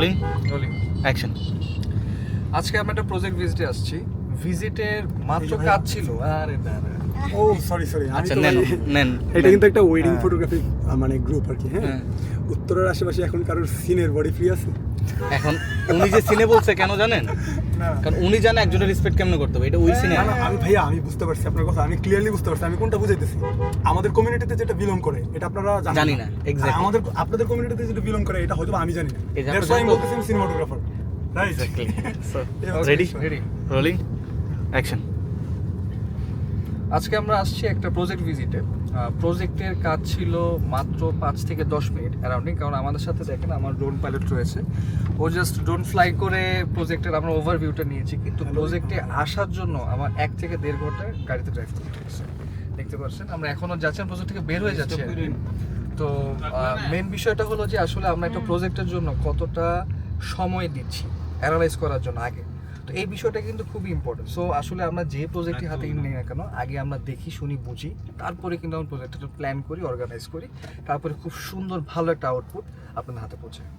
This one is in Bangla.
Rolling rolling action. আজকে আমরা একটা প্রজেক্ট ভিজিটে আসছি। ভিজিটের মাত্র কাজ ছিল, আরে না না ও সরি আমি আচ্ছা তো নেন নেন এটা কিন্তু একটা ওয়েডিং ফটোগ্রাফি মানে গ্রুপ আর কি। হ্যাঁ, হ্যাঁ। উত্তরের আশেপাশে এখন কারোর সিনের বডি ফ্রি আছে? এখন উনি যে সিনে বলছে কেন জানেন? না কারণ উনি জানে একজনের রেসপেক্ট কেমন করতে হবে, এটা ওই সিনে। আমি ভাইয়া আমি বুঝতে পারছি আপনার কথা, আমি ক্লিয়ারলি বুঝতে পারছি। আমি কোনটা বুঝাইতেছি, আমাদের কমিউনিটিতে যেটা বিলং করে এটা আপনারা জানি না, exactly. আমাদের আপনাদের কমিউনিটিতে যেটা বিলং করে এটা হয়তো আমি জানি না। এই যে দ্যাটস আপনারা ওয়াই আমি জানতো? বলতেছি cinematographer, right? Exactly. So Okay, ready ready. Rolling action. আজকে আমরা আসছি একটা প্রজেক্ট ভিজিটে। প্রজেক্টের কাজ ছিল মাত্র 5 থেকে 10 মিনিট অ্যারাউন্ডিং, কারণ আমাদের সাথে দেখেন আমার ড্রোন পাইলট রয়েছে। ও জাস্ট ড্রোন ফ্লাই করে প্রজেক্টের আমরা ওভারভিউটা নিয়েছি, কিন্তু প্রজেক্টে আসার জন্য আমার 1 থেকে 1.5 ঘন্টা গাড়িতে ড্রাইভ করতে হয়েছে। দেখতে পাচ্ছেন আমরা এখনো যাচ্ছি, প্রজেক্ট থেকে বের হয়ে যাচ্ছি আর কি। তো মেন বিষয়টা হলো যে আসলে আমরা একটা প্রজেক্টের জন্য কতটা সময় দিচ্ছি অ্যানালাইজ করার জন্য আগে। তো এই বিষয়টা কিন্তু খুবই ইম্পর্টেন্ট। সো আসলে আমরা যে প্রজেক্টটি হাতে নিই না কেন, আগে আমরা দেখি শুনি বুঝি, তারপরে কিন্তু আমরা প্রজেক্টটা প্ল্যান করি, অর্গানাইজ করি, তারপরে খুব সুন্দর ভালো একটা আউটপুট আপনাদের হাতে পৌঁছায়।